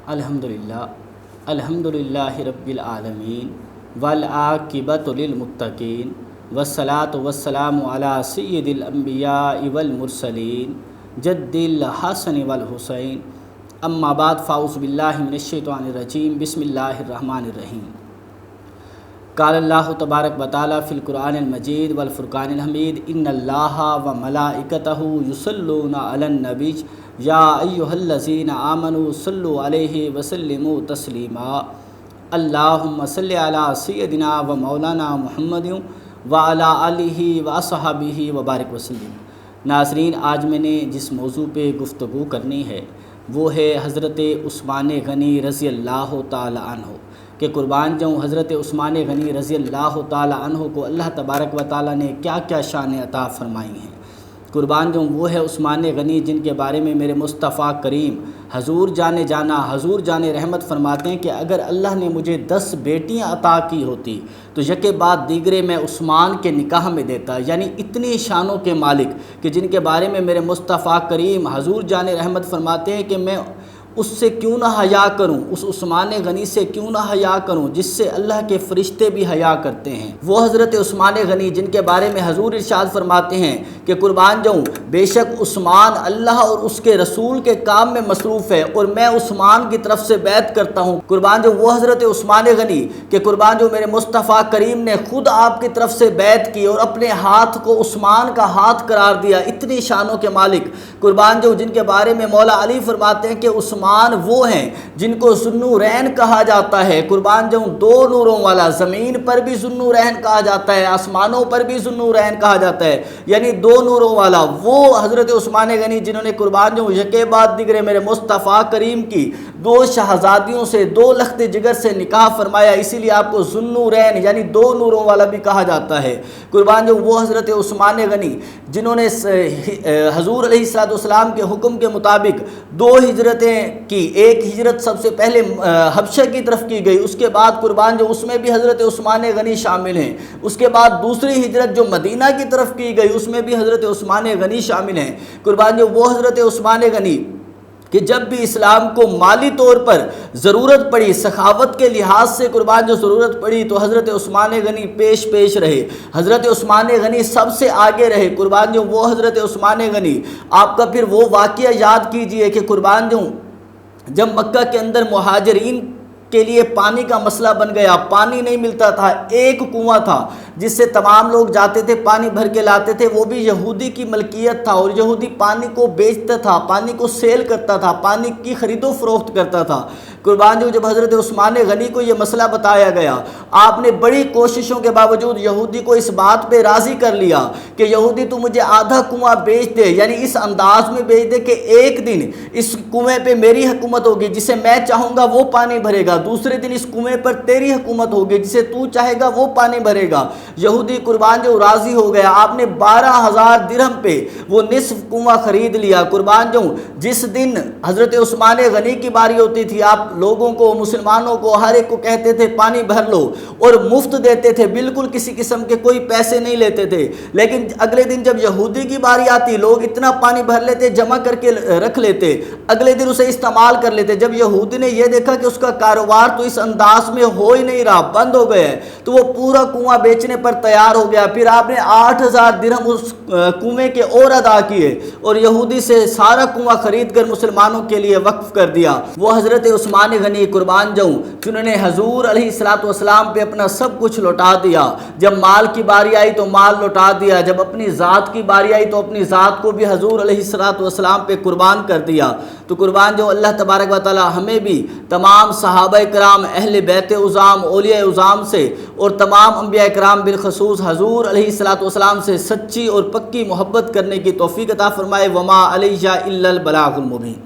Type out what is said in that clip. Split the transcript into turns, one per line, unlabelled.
الحمدللہ رب العالمین والعاقبۃ للمتقین والصلاۃ والسلام علی سید الانبیاء والمرسلین جد الحسن والحسین اما بعد فاعوذ باللہ من الشیطان الرجیم بسم اللہ الرحمن الرحیم قال اللہ تبارک و تعالی فی القرآن المجید والفرقان الحمید ان اللہ و ملائکتہ یصلون علی النبی یا ایہا الذین آمنوا صلوا علیہ وسلموا تسلیما اللہم صلی علی سیدنا و مولانا محمد وعلی آلہ و اصحابہ وبارک وسلم۔ ناظرین، آج میں نے جس موضوع پہ گفتگو کرنی ہے وہ ہے حضرت عثمان غنی رضی اللہ تعالی عنہ کہ قربان جاؤں حضرت عثمان غنی رضی اللہ تعالی عنہ کو اللہ تبارک و تعالی نے کیا کیا شان عطا فرمائی ہیں۔ قربان جاؤں وہ ہے عثمان غنی جن کے بارے میں میرے مصطفیٰ کریم حضور جان رحمت فرماتے ہیں کہ اگر اللہ نے مجھے 10 بیٹیاں عطا کی ہوتی تو یکے بعد دیگرے میں عثمان کے نکاح میں دیتا، یعنی اتنی شانوں کے مالک کہ جن کے بارے میں میرے مصطفیٰ کریم حضور جان رحمت فرماتے ہیں کہ میں اس سے کیوں نہ حیا کروں، اس عثمان غنی سے کیوں نہ حیا کروں جس سے اللہ کے فرشتے بھی حیا کرتے ہیں۔ وہ حضرت عثمان غنی جن کے بارے میں حضور ارشاد فرماتے ہیں کہ قربان جاؤں بے شک عثمان اللہ اور اس کے رسول کے کام میں مصروف ہے اور میں عثمان کی طرف سے بیعت کرتا ہوں۔ قربان جاؤں وہ حضرت عثمان غنی کہ قربان جاؤں میرے مصطفیٰ کریم نے خود آپ کی طرف سے بیعت کی اور اپنے ہاتھ کو عثمان کا ہاتھ قرار دیا، اتنی شانوں کے مالک قربان جاؤں جن کے بارے میں مولا علی فرماتے ہیں کہ عثمان وہ ہیں جن کو ذوالنورین کہا جاتا ہے۔ قربان جاؤں 2 نوروں والا، زمین پر بھی ذوالنورین کہا جاتا ہے، آسمانوں پر بھی ذوالنورین کہا جاتا ہے، یعنی 2 نوروں والا وہ حضرت عثمان غنی جنہوں نے قربان جاؤں یکے بعد دیگرے میرے مصطفیٰ کریم کی 2 شہزادیوں سے 2 لخت جگر سے نکاح فرمایا، اسی لیے آپ کو ذوالنورین یعنی 2 نوروں والا بھی کہا جاتا ہے۔ قربان جاؤں وہ حضرت عثمان غنی جنہوں نے حضور علیہ السلام کے حکم کے مطابق 2 ہجرتیں کی، ایک ہجرت سب سے پہلے حبشہ کی طرف کی گئی، اس کے بعد قربان جو اس میں بھی حضرت عثمان غنی شامل ہیں، اس کے بعد دوسری ہجرت جو مدینہ کی طرف کی گئی اس میں بھی حضرت عثمان غنی شامل ہیں۔ قربان جو وہ حضرت عثمان غنی کہ جب بھی اسلام کو مالی طور پر ضرورت پڑی، سخاوت کے لحاظ سے قربان جو ضرورت پڑی تو حضرت عثمان غنی پیش رہے، حضرت عثمان غنی سب سے آگے رہے۔ قربان جو وہ حضرت عثمان غنی آپ کا پھر وہ واقعہ یاد کیجئے کہ قربان جو جب مکہ کے اندر مہاجرین کے لیے پانی کا مسئلہ بن گیا، پانی نہیں ملتا تھا، ایک کنواں تھا جس سے تمام لوگ جاتے تھے پانی بھر کے لاتے تھے، وہ بھی یہودی کی ملکیت تھا اور یہودی پانی کو بیچتا تھا، پانی کو سیل کرتا تھا، پانی کی خرید و فروخت کرتا تھا۔ قربان جو جب حضرت عثمان غنی کو یہ مسئلہ بتایا گیا، آپ نے بڑی کوششوں کے باوجود یہودی کو اس بات پہ راضی کر لیا کہ یہودی تو مجھے آدھا کنواں بیچ دے، یعنی اس انداز میں بیچ دے کہ ایک دن اس کنویں پہ میری حکومت ہوگی، جسے میں چاہوں گا وہ پانی بھرے گا، دوسرے دن اس کنویں پر تیری حکومت ہوگی، جسے تو چاہے گا وہ پانی بھرے گا۔ یہودی قربان جو راضی ہو گیا، آپ نے 12,000 درہم پہ وہ نصف کنواں خرید لیا۔ قربان جو جس دن حضرت عثمان غنی کی باری ہوتی تھی، آپ لوگوں کو، مسلمانوں کو، ہر ایک کو کہتے تھے پانی بھر لو اور مفت دیتے تھے، بالکل کسی قسم کے کوئی پیسے نہیں لیتے تھے۔ لیکن اگلے دن جب یہودی کی باری آتی، لوگ اتنا پانی بھر لیتے، جمع کر کے رکھ لیتے، اگلے دن اسے استعمال کر لیتے۔ جب یہودی نے یہ دیکھا کہ اس کا کاروبار تو اس انداز میں ہو ہی نہیں رہا، بند ہو گیا ہے، تو وہ پورا کنواں بیچنے پر تیار ہو گیا۔ پھر آپ نے 8,000 درہم اس کنویں کے اور ادا کیے اور یہودی سے سارا کنواں خرید کر مسلمانوں کے لیے وقف کر دیا۔ وہ حضرت عثمان غنی قربان جاؤں جنہوں نے حضور علیہ السلام پہ اپنا سب کچھ لوٹا دیا، جب مال کی باری آئی تو مال لوٹا دیا، جب اپنی ذات کی باری آئی تو اپنی ذات کو بھی حضور علیہ السلام پہ قربان کر دیا۔ تو قربان جو اللہ تبارک و تعالی ہمیں بھی تمام صحابہ کرام، اہل بیت عظام، اولیاء عظام سے اور تمام انبیاء کرام بالخصوص حضور علیہ السلام سے سچی اور پکی محبت کرنے کی توفیق عطا فرمائے۔ وما علیہ الا البلاغ المبین۔